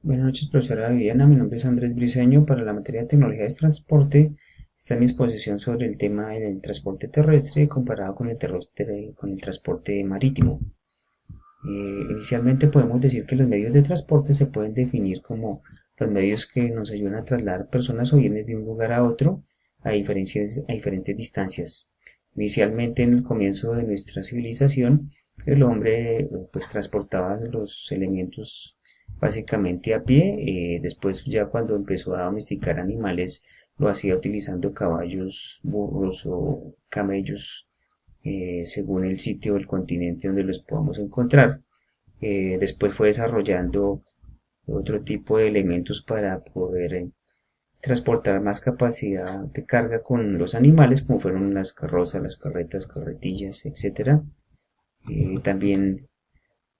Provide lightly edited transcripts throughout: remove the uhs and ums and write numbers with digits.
Buenas noches, profesora Viviana. Mi nombre es Andrés Briceño. Para la materia de tecnología de transporte, está mi exposición sobre el tema del transporte terrestre comparado con el transporte marítimo. Inicialmente podemos decir que los medios de transporte se pueden definir como los medios que nos ayudan a trasladar personas o bienes de un lugar a otro a diferentes distancias. Inicialmente, en el comienzo de nuestra civilización, el hombre pues transportaba los elementos básicamente a pie. Después, ya cuando empezó a domesticar animales, lo hacía utilizando caballos, burros o camellos, según el sitio o el continente donde los podamos encontrar. Después fue desarrollando otro tipo de elementos para poder transportar más capacidad de carga con los animales, como fueron las carrozas, las carretas, carretillas, etcétera. También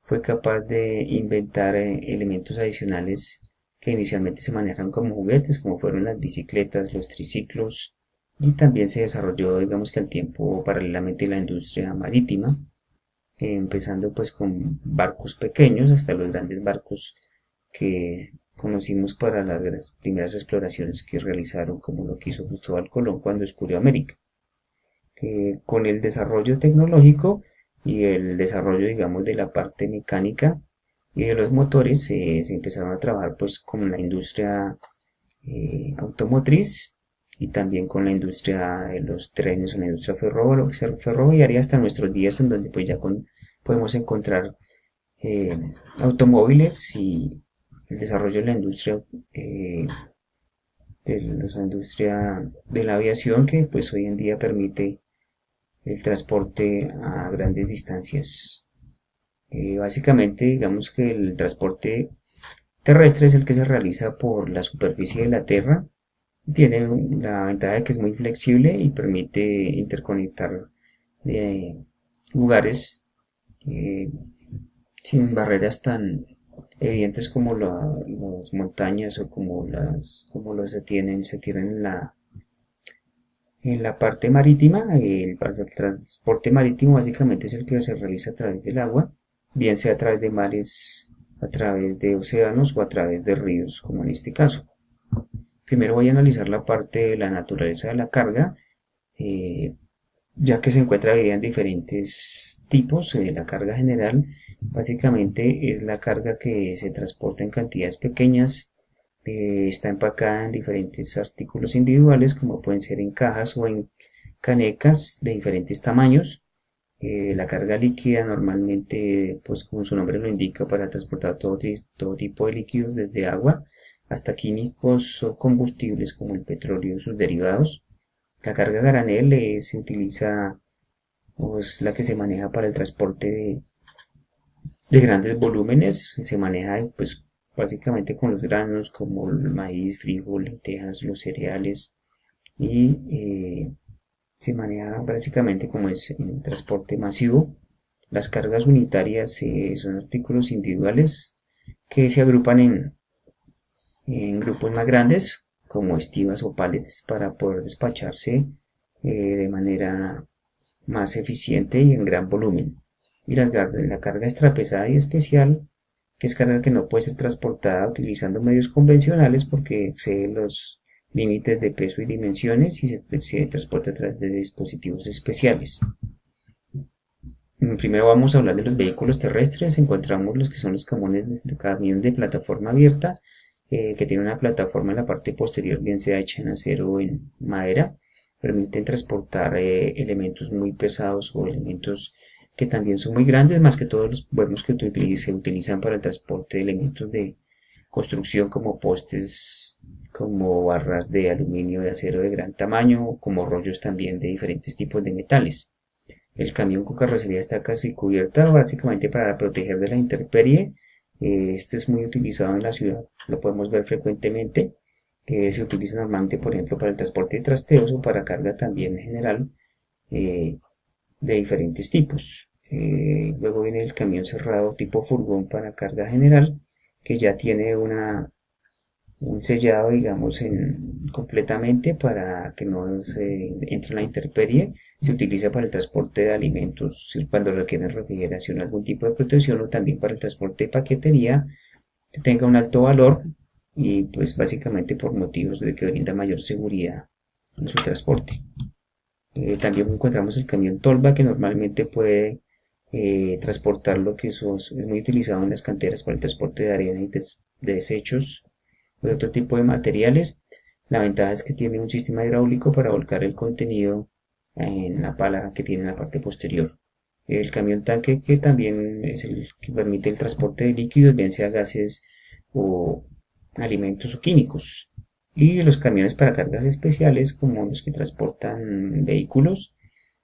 fue capaz de inventar elementos adicionales que inicialmente se manejaron como juguetes, como fueron las bicicletas, los triciclos, y también se desarrolló, digamos que al tiempo, paralelamente, la industria marítima, empezando pues con barcos pequeños hasta los grandes barcos que conocimos para las primeras exploraciones que realizaron, como lo que hizo Cristóbal Colón cuando descubrió América. Con el desarrollo tecnológico y el desarrollo, digamos, de la parte mecánica y de los motores, se empezaron a trabajar pues con la industria automotriz y también con la industria de los trenes o la industria ferroviaria hasta nuestros días, en donde pues ya podemos encontrar eh, automóviles y el desarrollo de la industria de la aviación, que pues hoy en día permite el transporte a grandes distancias. Básicamente, digamos que el transporte terrestre es el que se realiza por la superficie de la Tierra. Tiene la ventaja de que es muy flexible y permite interconectar eh, lugares eh, sin barreras tan evidentes como las montañas o como se tienen en la parte marítima. El transporte marítimo básicamente es el que se realiza a través del agua, bien sea a través de mares, a través de océanos o a través de ríos, como en este caso. Primero voy a analizar la parte de la naturaleza de la carga, eh, ya que se encuentra dividida en diferentes tipos. La carga general básicamente es la carga que se transporta en cantidades pequeñas. Está empacada en diferentes artículos individuales, como pueden ser en cajas o en canecas de diferentes tamaños. La carga líquida normalmente, pues como su nombre lo indica, para transportar todo tipo de líquidos, desde agua hasta químicos o combustibles como el petróleo y sus derivados. La carga granel se utiliza, o es la que se maneja para el transporte de grandes volúmenes. Se maneja pues básicamente con los granos como el maíz, frijol, lentejas, los cereales, y se maneja básicamente como es en transporte masivo. Las cargas unitarias son artículos individuales que se agrupan en grupos más grandes, como estivas o pallets, para poder despacharse de manera más eficiente y en gran volumen. Y la carga extrapesada y especial, que es carga que no puede ser transportada utilizando medios convencionales porque excede los límites de peso y dimensiones, y se transporta a través de dispositivos especiales. Primero vamos a hablar de los vehículos terrestres. Encontramos los que son los camiones de plataforma abierta, que tienen una plataforma en la parte posterior, bien sea hecha en acero o en madera. Permiten transportar elementos muy pesados o elementos que también son muy grandes, más que todos los vuelos que se utilizan para el transporte de elementos de construcción, como postes, como barras de aluminio, de acero de gran tamaño, como rollos también de diferentes tipos de metales. El camión con carrocería está casi cubierta, básicamente para proteger de la intemperie. Este es muy utilizado en la ciudad, lo podemos ver frecuentemente. Se utiliza normalmente, por ejemplo, para el transporte de trasteos o para carga también en general, eh, de diferentes tipos. Luego viene el camión cerrado tipo furgón para carga general, que ya tiene un sellado, digamos, completamente para que no se entre la intemperie. Se utiliza para el transporte de alimentos cuando requieren refrigeración, algún tipo de protección, o también para el transporte de paquetería que tenga un alto valor y pues básicamente por motivos de que brinda mayor seguridad en su transporte. También encontramos el camión tolva que normalmente puede transportar lo que es muy utilizado en las canteras para el transporte de arena y de desechos o de otro tipo de materiales. La ventaja es que tiene un sistema hidráulico para volcar el contenido en la pala que tiene en la parte posterior. El camión tanque que también es el que permite el transporte de líquidos, bien sea gases o alimentos o químicos. Y los camiones para cargas especiales como los que transportan vehículos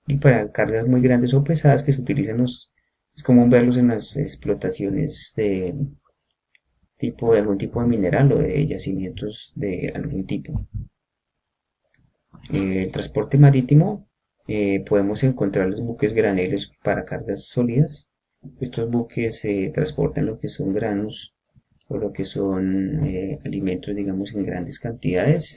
y para cargas muy grandes o pesadas que se utilizan es común verlos en las explotaciones de algún tipo de mineral o de yacimientos de algún tipo. El transporte marítimo, podemos encontrar los buques graneles para cargas sólidas. Estos buques transportan lo que son granos o lo que son alimentos, digamos, en grandes cantidades.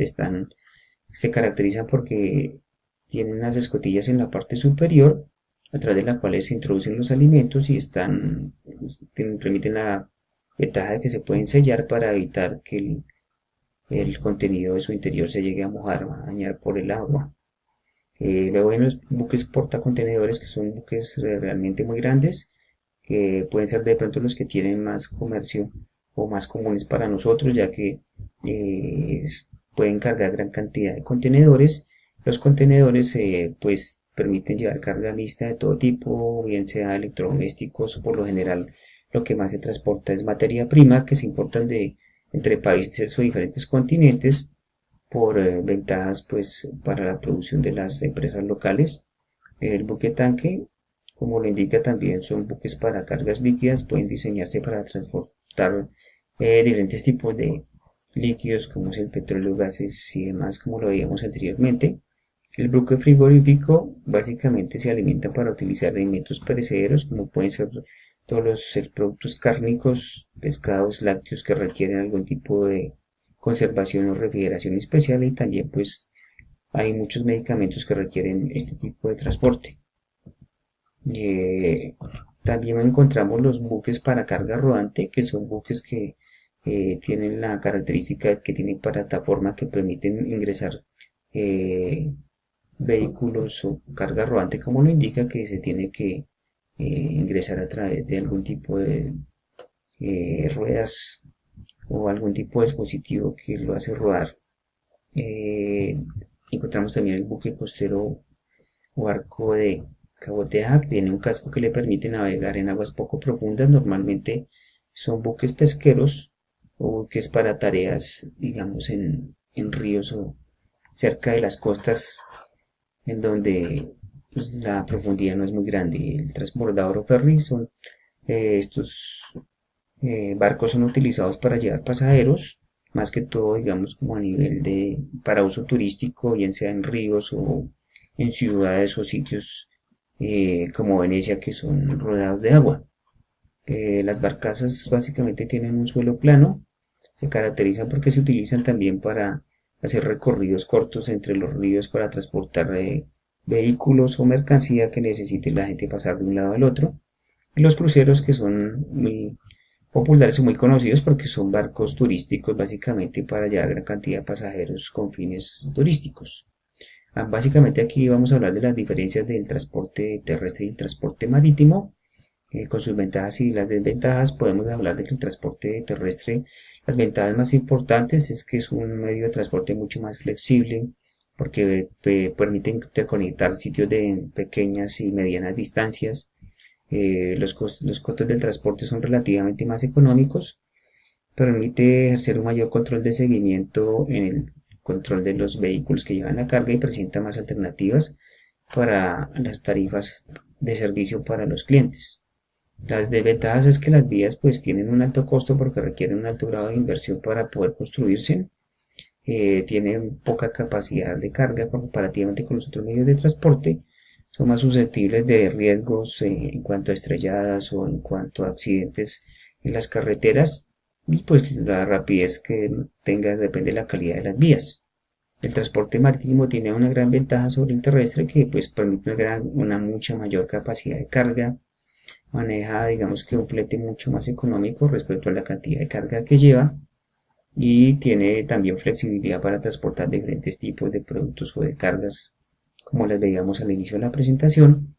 Se caracterizan porque tienen unas escotillas en la parte superior a través de las cuales se introducen los alimentos y permiten la ventaja de que se pueden sellar para evitar que el contenido de su interior se llegue a mojar o a dañar por el agua. Luego hay los buques portacontenedores que son buques realmente muy grandes que pueden ser de pronto los que tienen más comercio o más comunes para nosotros, ya que eh, pueden cargar gran cantidad de contenedores. Los contenedores pues permiten llevar carga mixta de todo tipo, bien sea electrodomésticos o por lo general lo que más se transporta es materia prima que se importan entre países o diferentes continentes por ventajas pues para la producción de las empresas locales. El buque tanque, como lo indica también, son buques para cargas líquidas, pueden diseñarse para transportar diferentes tipos de líquidos como es el petróleo, gases y demás, como lo veíamos anteriormente. El buque frigorífico básicamente se alimenta para utilizar alimentos perecederos como pueden ser todos los productos cárnicos, pescados, lácteos que requieren algún tipo de conservación o refrigeración especial y también pues hay muchos medicamentos que requieren este tipo de transporte. Eh, También encontramos los buques para carga rodante, que son buques que tienen la característica que tienen plataforma que permiten ingresar eh, vehículos o carga rodante, como lo indica, que se tiene que ingresar a través de algún tipo de ruedas o algún tipo de dispositivo que lo hace rodar. Eh, Encontramos también el buque costero o barco de caboteja que tiene un casco que le permite navegar en aguas poco profundas. Normalmente son buques pesqueros o buques para tareas, digamos, en ríos o cerca de las costas en donde pues, la profundidad no es muy grande. El transbordador o ferry son estos barcos son utilizados para llevar pasajeros, más que todo, digamos, como a nivel para uso turístico, bien sea en ríos o en ciudades o sitios como Venecia que son rodeados de agua. Las barcazas básicamente tienen un suelo plano, se caracterizan porque se utilizan también para hacer recorridos cortos entre los ríos para transportar vehículos o mercancía que necesite la gente pasar de un lado al otro. Y los cruceros que son muy populares y muy conocidos porque son barcos turísticos básicamente para llevar gran cantidad de pasajeros con fines turísticos. Básicamente aquí vamos a hablar de las diferencias del transporte terrestre y el transporte marítimo, con sus ventajas y las desventajas. Podemos hablar de que el transporte terrestre, las ventajas más importantes es que es un medio de transporte mucho más flexible porque permite interconectar sitios de pequeñas y medianas distancias. Los costos del transporte son relativamente más económicos, permite ejercer un mayor control de seguimiento en el control de los vehículos que llevan la carga y presenta más alternativas para las tarifas de servicio para los clientes. Las desventajas es que las vías pues tienen un alto costo porque requieren un alto grado de inversión para poder construirse, tienen poca capacidad de carga comparativamente con los otros medios de transporte, son más susceptibles de riesgos en cuanto a estrelladas o en cuanto a accidentes en las carreteras y pues la rapidez que tenga depende de la calidad de las vías. El transporte marítimo tiene una gran ventaja sobre el terrestre que pues permite una mucha mayor capacidad de carga, maneja, digamos que un flete mucho más económico respecto a la cantidad de carga que lleva y tiene también flexibilidad para transportar diferentes tipos de productos o de cargas, como las veíamos al inicio de la presentación.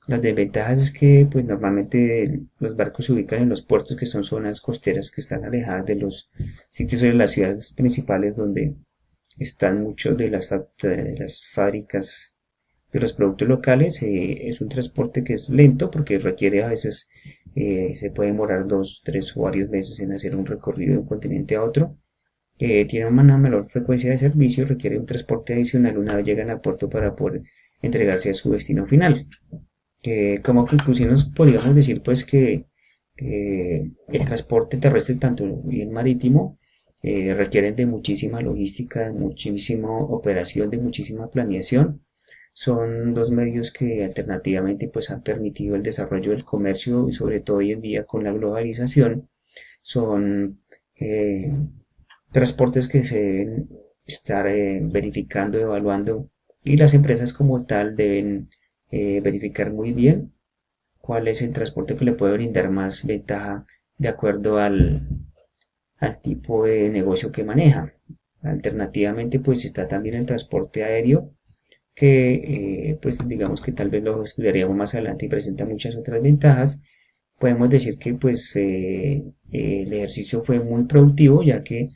Las desventajas es que pues normalmente los barcos se ubican en los puertos, que son zonas costeras que están alejadas de los sitios de las ciudades principales donde están muchos de las fábricas de los productos locales. Es un transporte que es lento porque requiere a veces, se puede demorar 2, 3 o varios meses en hacer un recorrido de un continente a otro. Tiene una menor frecuencia de servicio y requiere un transporte adicional una vez llegan a puerto para poder entregarse a su destino final. Como conclusión nos podríamos decir pues que el transporte terrestre tanto y el marítimo requieren de muchísima logística, de muchísima operación, de muchísima planeación. Son dos medios que alternativamente pues han permitido el desarrollo del comercio y sobre todo hoy en día con la globalización son transportes que se deben estar verificando, evaluando y las empresas como tal deben verificar muy bien cuál es el transporte que le puede brindar más ventaja de acuerdo al tipo de negocio que maneja. Alternativamente, pues está también el transporte aéreo, que pues digamos que tal vez lo estudiaríamos más adelante y presenta muchas otras ventajas. Podemos decir que pues el ejercicio fue muy productivo, ya que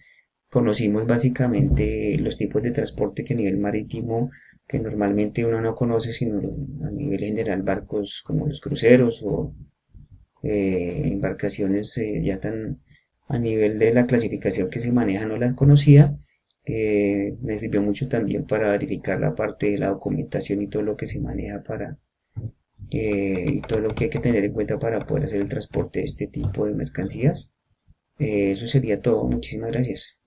conocimos básicamente los tipos de transporte que a nivel marítimo que normalmente uno no conoce, sino a nivel general barcos como los cruceros o embarcaciones ya tan a nivel de la clasificación que se maneja no las conocía. Me sirvió mucho también para verificar la parte de la documentación y todo lo que se maneja para y todo lo que hay que tener en cuenta para poder hacer el transporte de este tipo de mercancías. Eso sería todo. Muchísimas gracias.